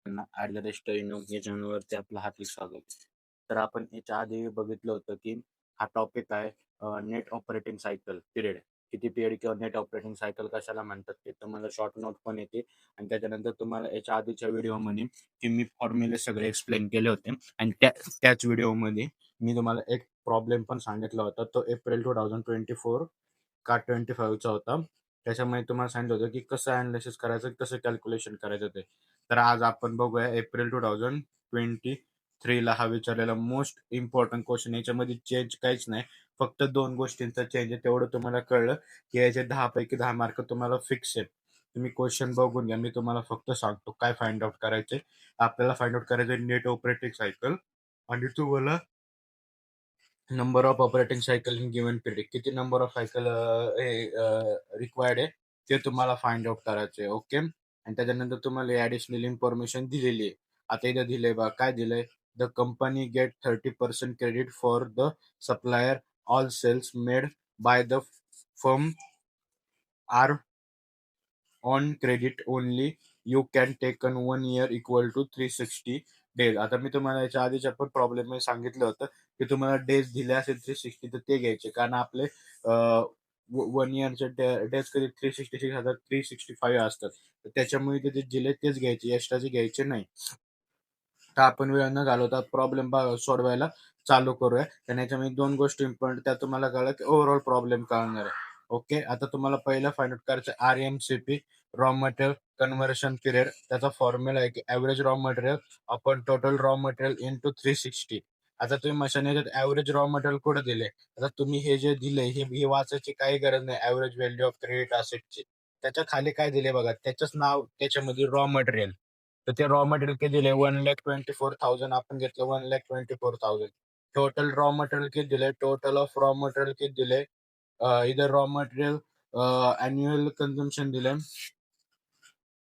या चॅनलवरती आपलं हार्दिक स्वागत. तर आपण याच्या आधी बघितलं होतं की हा टॉपिक आहे नेट ऑपरेटिंग सायकल पिरियड. किती पिरियड किंवा नेट ऑपरेटिंग सायकल कशाला म्हणतात ते तुम्हाला शॉर्ट नोट पण येते. आणि त्याच्यानंतर तुम्हाला याच्या आधीच्या व्हिडिओमध्ये की मी फॉर्म्युले सगळे एक्सप्लेन केले होते. आणि त्याच व्हिडिओमध्ये मी तुम्हाला एक प्रॉब्लेम पण सांगितला होता. तो एप्रिल 2024 का 25चा होता. त्याच्यामुळे तुम्हाला सांगितलं होतं की कसं अनालिसिस करायचं, कसं कॅल्क्युलेशन करायचं ते. तर आज आपण बघूया एप्रिल 2023 ला हा विचारलेला मोस्ट इम्पॉर्टंट क्वेश्चन. याच्यामध्ये चेंज काहीच नाही, फक्त दोन गोष्टींचा चेंज आहे. तेवढं तुम्हाला कळलं की याचे 10 पैकी 10 मार्क तुम्हाला फिक्स आहेत. तुम्ही क्वेश्चन बघून घ्या, मी तुम्हाला फक्त सांगतो काय फाइंड आउट करायचे. आपल्याला फाइंड आउट करायचं नेट ऑपरेटिंग सायकल आणि तुम्हाला number of operating cycle in given period, किती नंबर ऑफ सायकल रिक्वायर्ड आहे ते तुम्हाला फाइंड आउट करायचे. ओके. आणि त्याच्यानंतर तुम्हाला ऍडिशनल इन्फॉर्मेशन दिलेली आहे. आता इथं दिलंय बा, काय दिलंय, the company get 30% credit for the supplier all sales made by the firm are on credit only. You can taken 1 year equal to 360 days. आता मी तुम्हाला याच्या आधीच्या पण प्रॉब्लेम मध्ये सांगितलं होतं की तुम्हाला डेज दिले असेल 360 तर ते घ्यायचे, कारण आपले 1 yearचे डेज कधी 366 असतात, 365 असतात. तर त्याच्यामुळे ते दिले तेच घ्यायचे, एक्स्ट्राचे घ्यायचे नाही. तर आपण वेळ न घालवता प्रॉब्लेम सोडवायला चालू करूया. आणि याच्यामध्ये दोन गोष्टी इम्पॉर्टंट त्या तुम्हाला कळलं की ओव्हरऑल प्रॉब्लेम कळणार आहे. ओके. आता तुम्हाला पहिलं फाइंड आउट करायचं RMCP, raw material conversion period. त्याचा फॉर्म्युला आहे की average raw material upon total raw material into 360. आता तुम्ही मशाने ऍव्हरेज रॉ मटेरियल कुठे दिले, आता तुम्ही हे जे दिले हे वाचायची काही गरज नाही. ऍव्हरेज व्हॅल्यू ऑफ क्रेडिट असेटची त्याच्या खाली काय दिले बघा, त्याचंच नाव त्याच्यामध्ये रॉ मटेरियल. तर ते रॉ मटेरियल किती दिले, 1,24,000 आपण घेतलं, 1,24,000. टोटल रॉ मटेरियल किती दिले, टोटल ऑफ रॉ मटेरियल किती दिले, इधर रॉ मटेरियल अॅन्युअल कन्झम्पशन दिले,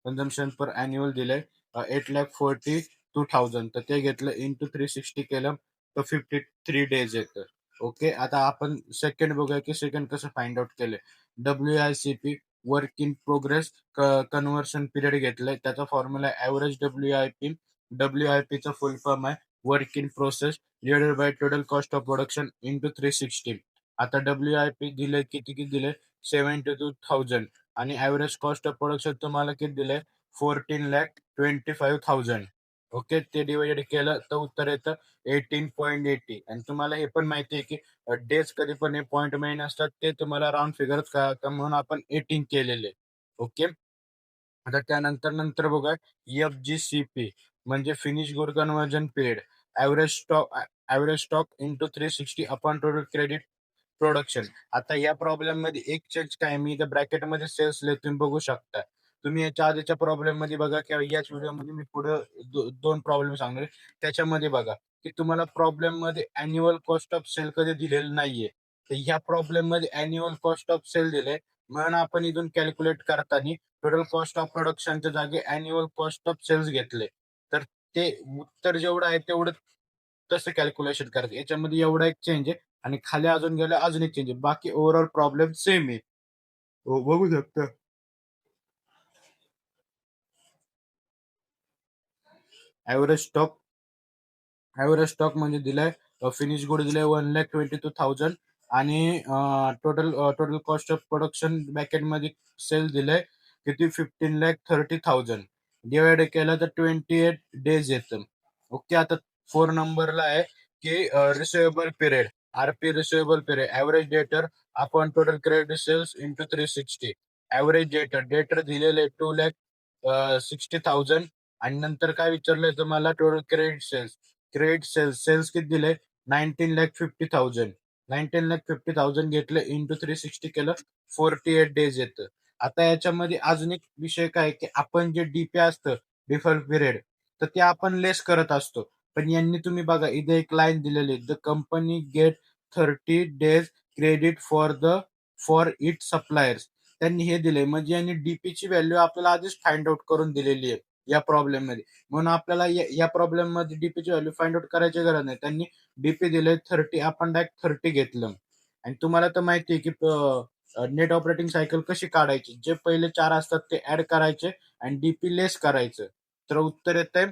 कन्झम्पशन पर अॅन्युअल दिले 8,42,000. तर ते घेतलं इंटू 360 केलं तर 53 डेज येतं. ओके. आता आपण सेकंड बघूया की सेकंड कसं फाइंड आउट केलं. WICP work in progress conversion period घेतलंय. त्याचा फॉर्म्युला ऍव्हरेज WIP चा फुल फॉर्म आहे work in process divided by total cost of production into 360. आता WIP दिले किती दिले, 72,000. आणि ऍव्हरेज कॉस्ट ऑफ प्रोडक्शन तुम्हाला किती दिले, 14,25,000. ओके. ते डिवाइडेड केलं तर उत्तर येतं 18.80. आणि तुम्हाला हे पण माहिती आहे की डेज कधी पण हे पॉईंट मेन असतात, ते तुम्हाला राऊंड फिगर म्हणून आपण 18 केलेले. ओके. आता त्यानंतर बघा FGCP म्हणजे finish good conversion period. Average stock into 360 upon total credit production. आता या प्रॉब्लेम मध्ये एक चेंज काय, मी इथं ब्रॅकेट मध्ये सेल्स तुम्ही बघू शकता. तुम्ही याच्या आधीच्या प्रॉब्लेम मध्ये बघा किंवा याच व्हिडिओमध्ये मी पुढे दोन प्रॉब्लेम सांगणार त्याच्यामध्ये बघा की तुम्हाला प्रॉब्लेम मध्ये अॅन्युअल कॉस्ट ऑफ सेल कधी दिलेलं नाहीये. तर ह्या प्रॉब्लेम मध्ये अॅन्युअल कॉस्ट ऑफ सेल दिले, म्हणून आपण इथून कॅल्क्युलेट करताना टोटल कॉस्ट ऑफ प्रोडक्शनच्या जागी अॅन्युअल कॉस्ट ऑफ सेल्स घेतले. तर ते उत्तर जेवढं आहे तेवढं तसं कॅल्क्युलेशन करायचं. याच्यामध्ये एवढा एक चेंज आहे आणि खाली अजून गेलं अजून एक चेंज आहे. बाकी ओव्हरऑल प्रॉब्लेम सेम आहे. बघू शकता. ऍव्हरेज स्टॉक म्हणजे दिलाय फिनिश गुड दिलाय 1,22,000. आणि total cost of production bracket मध्ये सेल दिलाय किती, 15,30,000. डिवाइड केलं तर 28 डेज येतं. ओके. आता 4 नंबरला आहे की receivable period, RP receivable period, average debtor आपण total credit sales into 360. Average debtor दिलेले 2,60,000. आणि नंतर काय विचारलंय तुम्हाला, टोटल क्रेडिट सेल्स किती दिले, 19,50,000. 19,50,000 घेतलं इंटू 360 केलं 48 डेज येतं. आता याच्यामध्ये अजून एक विषय काय की आपण जे डीपी असतं डिफॉल्ट पिरियड, तर ते आपण लेस करत असतो. पण यांनी तुम्ही बघा इथे एक लाईन दिलेली, the company get 30 days credit for it suppliers. त्यांनी हे दिले म्हणजे यांनी डीपी ची व्हॅल्यू आपल्याला आधीच फाइंड आउट करून दिलेली आहे या प्रॉब्लेम मध्ये. म्हणून आपल्याला या प्रॉब्लेम मध्ये डीपी ची व्हॅल्यू फाइंड आउट करायची गरज नाही. त्यांनी डीपी दिले 30, आपण डायरेक्ट 30 घेतलं. आणि तुम्हाला तर माहिती आहे की नेट ऑपरेटिंग सायकल कशी काढायची, जे पहिले 4 असतात ते ऍड करायचे आणि डीपी लेस करायचं. तर उत्तर येतंय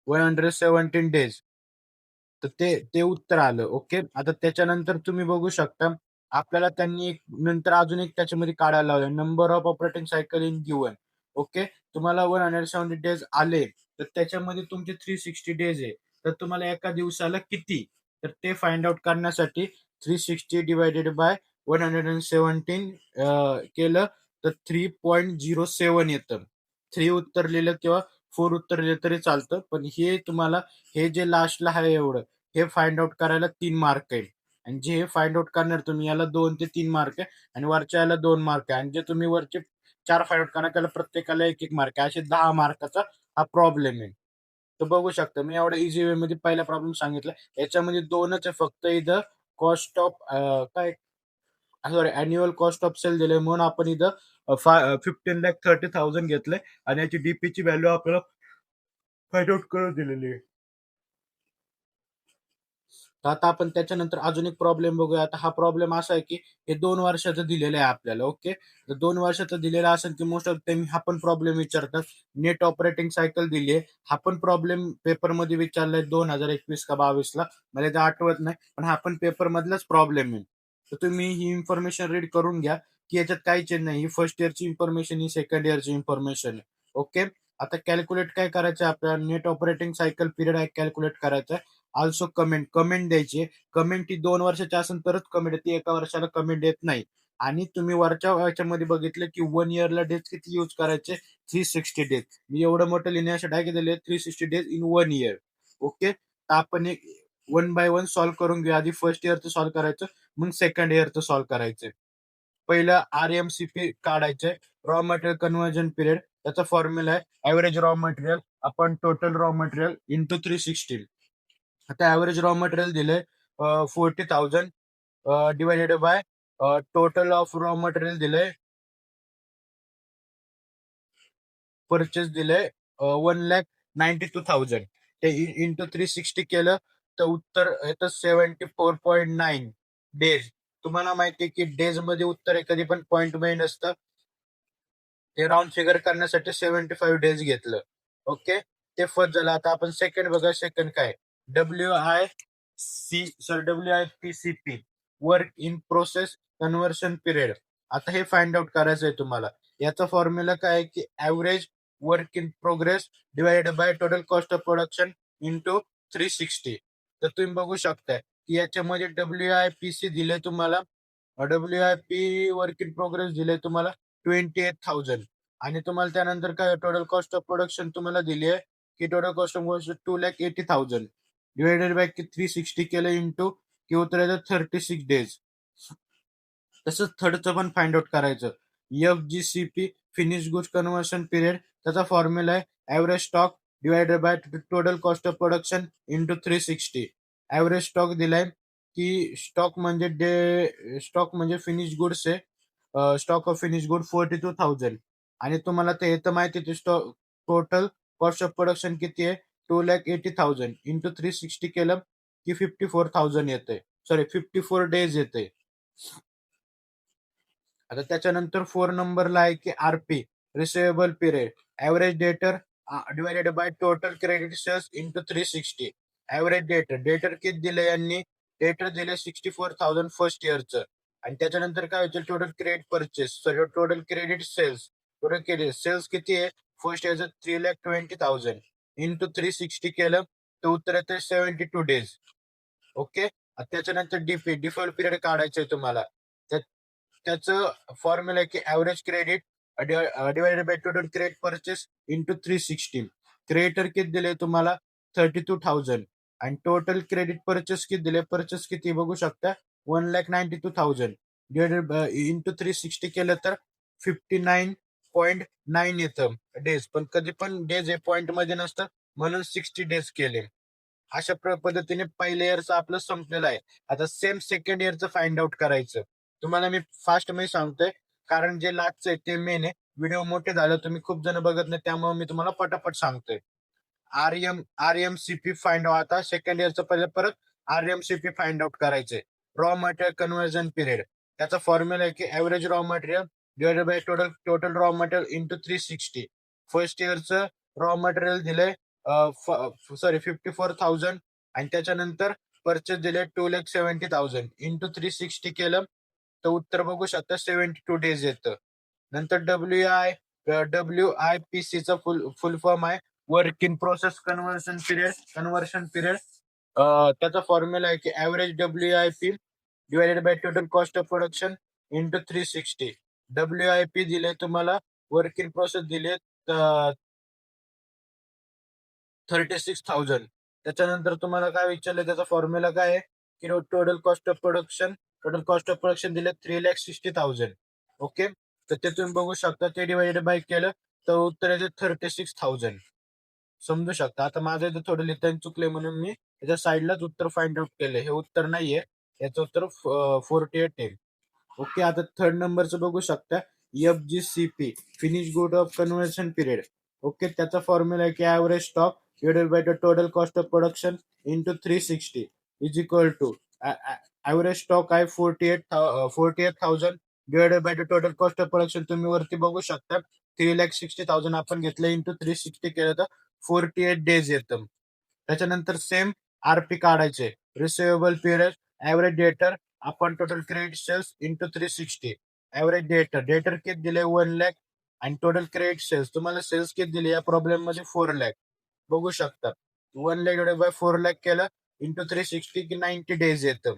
117 डेज. तर ते ते उत्तर आलं. ओके. आता त्याच्यानंतर तुम्ही बघू शकता, आपल्याला त्यांनी एक नंतर अजून एक त्याच्यामध्ये काढायला लावलं. Number of operating cycle in given. Okay. तुम्हाला 170 डेज आले, तर त्याच्यामध्ये तुमचे 360 डेज आहे. तर तुम्हाला एका दिवसाला किती? तर ते फाइंड आउट करण्यासाठी 360 डिव्हायडेड बाय 117 केलं तर 3.07 येतं. 3 उत्तर लिहिलं किंवा 4 उत्तर लिहिलं तरी चालतं. पण हे तुम्हाला हे जे लास्टला आहे एवढं, हे फाइंड आउट करायला 3 मार्क आहे. आणि जे हे फाइंड आउट करणार तुम्ही याला 2 ते 3 मार्क आहे आणि वरच्या याला 2 मार्क आहे आणि जे तुम्ही वरचे 4 फाइंड आउट करणार त्याला प्रत्येकाला 1-1 मार्क आहे. असे 10 मार्काचा हा प्रॉब्लेम आहे. तर बघू शकता मी एवढ्या इझी वे मध्ये पहिला प्रॉब्लेम सांगितला. याच्यामध्ये 2च आहे फक्त इथं कॉस्ट ऑफ काय sorry annual cost of sale दिले म्हणून आपण इथं 15,30,000 घेतलंय आणि याची डीपीची व्हॅल्यू आपल्याला फाइंड आउट करून दिलेली आहे. तर आता आपण त्याच्यानंतर अजून एक प्रॉब्लेम बघूया. आता हा प्रॉब्लेम असा आहे, की हे 2 वर्षाचं दिलेलं आहे आपल्याला. ओके. तर 2 वर्षाचं दिलेलं असेल, की मोस्ट ऑफ टाईम हा पण प्रॉब्लेम विचारतात. नेट ऑपरेटिंग सायकल दिली आहे. हा पण प्रॉब्लेम पेपरमध्ये विचारलाय 2021 का 22 ला. मला ते आठवत नाही. पण हा पण पेपरमधलाच प्रॉब्लेम आहे. तर तुम्ही ही इन्फॉर्मेशन रीड करून घ्या, की याच्यात काही चेंज नाही. ही फर्स्ट इयरची इन्फॉर्मेशन, ही सेकंड इयरची इन्फॉर्मेशन आहे. ओके. आता कॅल्क्युलेट काय करायचं आहे आपल्याला नेट ऑपरेटिंग सायकल पिरियड आहे कॅल्क्युलेट करायचं आहे. ऑल्सो कमेंट द्यायची. कमेंट ही 2 वर्षाची असेल तरच कमेंट येते. एका वर्षाला कमेंट येत नाही. आणि तुम्ही वरच्या ह्याच्यामध्ये बघितलं की 1 इयरला डेज किती यूज करायचे? 360 डेज. मी एवढं मोठं लिहिण्यासाठी काय दिलेले 360 डेज इन 1 इयर. ओके. तर आपण एक वन बाय वन सॉल्व्ह करून घेऊ. आधी फर्स्ट इयरचं सॉल्व्ह करायचं, मग सेकंड इयरचं सॉल्व्ह करायचं. पहिलं आरएमसीपी काढायचंय. Raw material conversion period. त्याचा फॉर्म्युला आहे average raw material upon total raw material into 360. आता ऍव्हरेज रॉ मटेरियल दिलंय 40,000 divided by total of raw material दिलंय परचेस दिलंय 1,92,000. ते इंटू 360 केलं तर उत्तर येतं 74.9 डेज. तुम्हाला माहिती आहे की डेज मध्ये उत्तर आहे कधी पण पॉईंट मध्ये नसतं. ते राऊंड फिगर करण्यासाठी 75 डेज घेतलं. ओके. ते फर्स्ट झालं. आता आपण सेकंड बघा. सेकंड काय WIPCP work in process conversion period. आता हे फाइंड आउट करायचं आहे तुम्हाला. याचा फॉर्म्युला काय आहे की average work in progress divided by total cost of production into 360. तर तुम्ही बघू शकताय की याच्यामध्ये WIPC दिले तुम्हाला. WIP वर्क इन प्रोग्रेस दिले तुम्हाला 28,000 आणि तुम्हाला त्यानंतर काय टोटल कॉस्ट ऑफ प्रोडक्शन तुम्हाला दिली आहे की total cost of production 2,80,000 divided by 360 केलं इंटू की उत्तर येतं 36 डेज. तसंच थर्डचं पण फाइंड आउट करायचं. FGCP finish goods conversion period. त्याचा फॉर्म्युला आहे average stock divided by total cost of production into 360. Average stock दिलाय की स्टॉक म्हणजे फिनिश गुड्स आहे. स्टॉक ऑफ फिनिश गुड 42,000 आणि तुम्हाला ते येतं माहिती आहे stock total cost of production किती आहे 2,80,000 इंटू 360 केलं की 54,000 येते. सॉरी 54 डेज येते. आता त्याच्यानंतर 4 नंबरला आहे की RP receivable period average debtor divided by total credit sales into 360. Average debtor किती दिले यांनी? डेटर दिले 64,000 फर्स्ट इयरचं आणि त्याच्यानंतर काय होतं total credit purchase sorry total credit sales. Total credit sales किती आहे फर्स्ट इयरचं 3,20,000 इंटू 360 केलं तर उत्तर येतं 72 डेज. ओके. त्याच्यानंतर डिफॉल्ट पिरियड काढायचं आहे तुम्हाला. त्याचं फॉर्म्युला आहे की average credit divided by total credit purchase into 360. Creditor किती दिले तुम्हाला 32,000 आणि टोटल क्रेडिट परचेस किती दिले परचेस किती बघू शकता 1,92,000 डिवायडेड इंटू 360 केलं तर 59.9 येतं डेज. पण कधी पण डेज हे पॉइंट मध्ये नसतं म्हणून 60 डेज केले. अशा पद्धतीने पहिल्या इयरचं आपलं संपलेलं आहे. आता सेम सेकंड इयरचं फाइंड आउट करायचं. तुम्हाला मी फास्ट मध्ये सांगतोय कारण जे लास्टचं आहे ते मेन आहे. व्हिडिओ मोठे झाले तुम्ही खूप जण बघत नाही त्यामुळे मी तुम्हाला पटापट सांगतोय. RMCP find out. आता सेकंड इयरचं पहिले परत आरएमसीपी फाइंड आउट करायचंय. Raw material conversion period. त्याचा फॉर्म्युला आहे की average raw material divided by total raw material into 360. First इयरचं रॉ मटेरियल दिलंय 54,000 आणि त्याच्यानंतर परचेस दिले 2,70,000 इंटू 360 केलं तर उत्तर बघू शकता 72 डेज येतं. नंतर WIPC चा फुल फॉर्म आहे work in process conversion period. त्याचा फॉर्म्युला आहे की average WIP divided by total cost of production into 360. WIP दिले तुम्हाला, वर्क इन प्रोसेस दिले 36,000. त्याच्यानंतर तुम्हाला काय विचारलं, त्याचा फॉर्म्युला काय आहे की टोटल कॉस्ट ऑफ प्रोडक्शन दिले 3,60,000. ओके, तर ते तुम्ही बघू शकता, ते डिवायडेड बाय केलं तर उत्तर येते 36,000. समजू शकता. आता माझं इथं थोडं लिहिताना चुकले म्हणून मी त्याच्या साईडलाच उत्तर फाइंड आउट केलं. हे उत्तर नाहीये, याचं उत्तर 48 आहे. ओके, आता थर्ड नंबरचं बघू शकता, FGCP finish good of conversion period. Okay, त्याचा फॉर्म्युला आहे की average stock divided by the total cost of production into 360 is equal to average stock आहे 48,000 divided by the total cost of production. तुम्ही वरती बघू शकता 3,60,000 आपण घेतलं इंटू 360 केलं तर 48 डेज येतं. त्याच्यानंतर सेम RP काढायचे. रिसिवेबल पिरियड, ऍव्हरेज डेटर आपण total credit sales into 360. Average debtor किती दिले 1 लाख आणि टोटल क्रेडिट सेल्स तुम्हाला सेल्स किती दिले या प्रॉब्लेम मध्ये 4 लाख. बघू शकता 1 लाख डिवाइड बाय 4 लाख केलं इंटू 360 की 90 डेज येतं.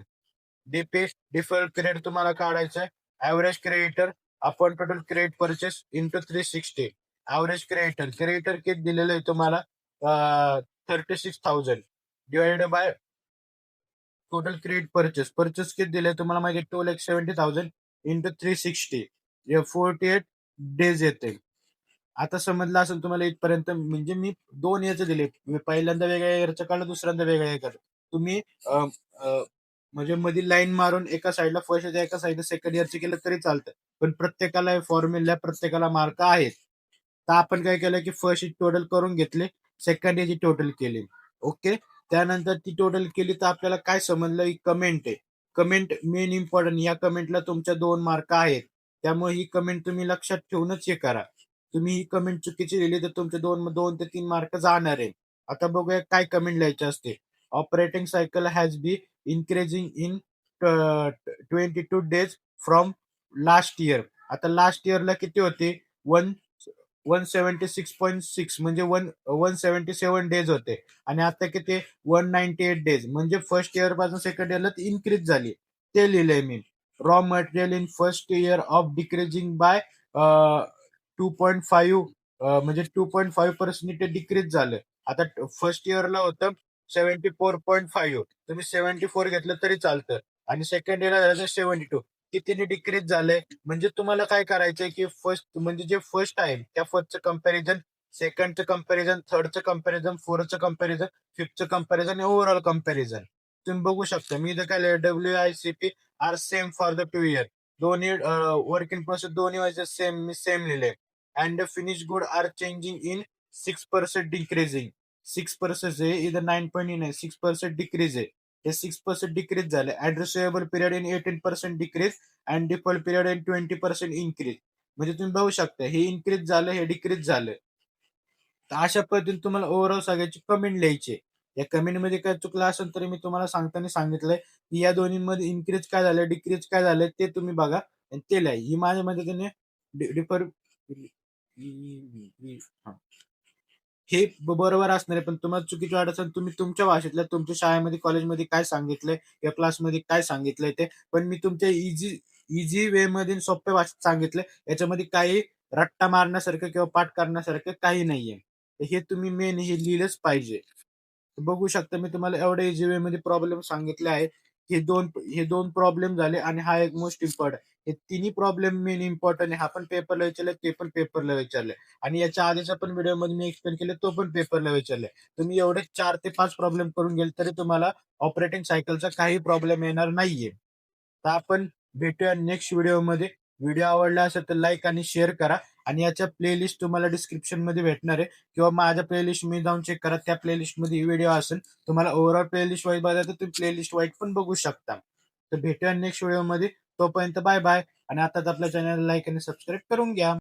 डिफर्ड पिरियड तुम्हाला काढायचं आहे. ऍव्हरेज क्रेडिटर आपण total credit purchase into 360. Average creditor किती दिलेलं आहे तुम्हाला 36,000 divided by total credit purchase किती दिले तुम्हाला माहिती 2,70,000 इंटू 360 48 डेज येते. आता समजलं असेल तुम्हाला इथपर्यंत. म्हणजे मी 2 याचे दिले, मी पहिल्यांदा वेगळ्या इयरचं काढलं, दुसऱ्यांदा वेगळ्या इयर. तुम्ही म्हणजे मध्ये लाईन मारून एका साईडला फर्स्ट इयर एका साईडला सेकंड इयरचे केलं तरी चालतं, पण प्रत्येकाला फॉर्म्युला प्रत्येकाला मार्क आहेत. तर आपण काय केलं की फर्स्ट टोटल करून घेतले, सेकंड इयरची टोटल केली. ओके, त्यानंतर ती टोटल केली तर आपल्याला काय समजलं, ही कमेंट आहे. कमेंट मेन इम्पॉर्टंट, या कमेंटला तुमच्या 2 मार्क आहेत, त्यामुळे ही कमेंट तुम्ही लक्षात ठेवूनच हे करा. तुम्ही ही कमेंट चुकीची लिहिली तर तुमचे 2 ते 3 मार्क जाणार आहे. आता बघूया काय कमेंट लिहायचे असते. Operating cycle has be increasing in 22 days from last year. आता लास्ट इयरला किती होते 176.6 म्हणजे 177 डेज होते आणि आता किती 198 डेज, म्हणजे फर्स्ट इयर पासून सेकंड इयरला ती इन्क्रीज झाली. ते लिहिलंय मी. Raw material in first year of decreasing by 2.5 म्हणजे 2.5% ते डिक्रीज झालं. आता फर्स्ट इयरला होतं 74.5, तुम्ही 74 घेतलं तरी चालतं आणि सेकंड इयरला झालं 72. कितीने डिक्रीज झालंय, म्हणजे तुम्हाला काय करायचंय की फर्स्ट म्हणजे जे फर्स्ट आहे त्या फर्स्टचं कंपॅरिझन, सेकंडचं कंपॅरिझन, थर्डचं कंपॅरिझन, फोर्थचं कंपॅरिझन, फिफ्थचं कंपॅरिझन, ओव्हरऑल कंपॅरिझन. तुम्ही बघू शकता मी इथं काय WICP are same for the 2 year. दोन्ही वर्क इन प्रोसेस दोन्ही व्हायचे सेम लिहिले. And the finish good are changing in 6% decreasing. 6% आहे इथं 9.9 आहे, 6% डिक्रीज आहे. हे 6% डिक्रीज झाले. ऍड receivable period in 18% decrease and default period in 20% increase. म्हणजे तुम्ही बघू शकता हे इन्क्रीज झालं, हे डिक्रीज झालं. तर अशा पद्धतीने तुम्हाला ओव्हरऑल सगळ्याची कमेंट लिहायची. या कमेंटमध्ये काय चुकलं असेल तरी मी तुम्हाला सांगताना सांगितलंय की या दोन्हीमध्ये इन्क्रीज काय झालं, डिक्रीज काय झालं ते तुम्ही बघा आणि ते लिहा. ही माझ्या मदतीने डिफर हे बरोबर असणार आहे, पण तुम्हाला चुकीची वाटत असेल तुम्ही तुमच्या भाषेतल्या तुमच्या शाळेमध्ये कॉलेजमध्ये काय सांगितलंय या क्लासमध्ये काय सांगितलंय ते, पण मी तुमच्या इझी वे मध्ये सोप्या भाषेत सांगितलंय. याच्यामध्ये काही रट्टा मारण्यासारखं किंवा पाठ करण्यासारखं काही नाहीये. हे तुम्ही मेन हे लिहिलंच पाहिजे. बघू शकता मी तुम्हाला एवढ्या इझी वे मध्ये प्रॉब्लेम सांगितले आहे. हे दोन प्रॉब्लेम झाले आणि हा एक मोस्ट इम्पॉर्टंट. हे तिन्ही प्रॉब्लेम मेन इम्पॉर्टंट आहे. हा पण पेपरला विचारलाय, ते पण पेपरला विचारलंय आणि याच्या आधीच्या पण व्हिडिओ मध्ये मी एक्सप्लेन केले, तो पण पेपरला विचारलाय. तुम्ही एवढे 4 ते 5 प्रॉब्लेम करून गेले तरी तुम्हाला ऑपरेटिंग सायकलचा काही प्रॉब्लेम येणार नाहीये. तर आपण भेटूया नेक्स्ट व्हिडिओमध्ये. व्हिडिओ आवडला असेल तर लाईक आणि शेअर करा आणि याच्या प्लेलिस्ट तुम्हाला डिस्क्रिप्शन मध्ये भेटणार आहे किंवा माझ्या प्लेलिस्ट मी जाऊन चेक करा, त्या प्लेलिस्ट मध्ये व्हिडिओ असेल. तुम्हाला ओव्हरऑल प्लेलिस्ट वाईज बघायचं तर तुम्ही प्लेलिस्ट वाईज पण बघू शकता. तर भेटूया नेक्स्ट व्हिडिओमध्ये. तोपर्यंत बाय बाय आणि आताच आपल्या चॅनल लाईक आणि सबस्क्राईब करून घ्या.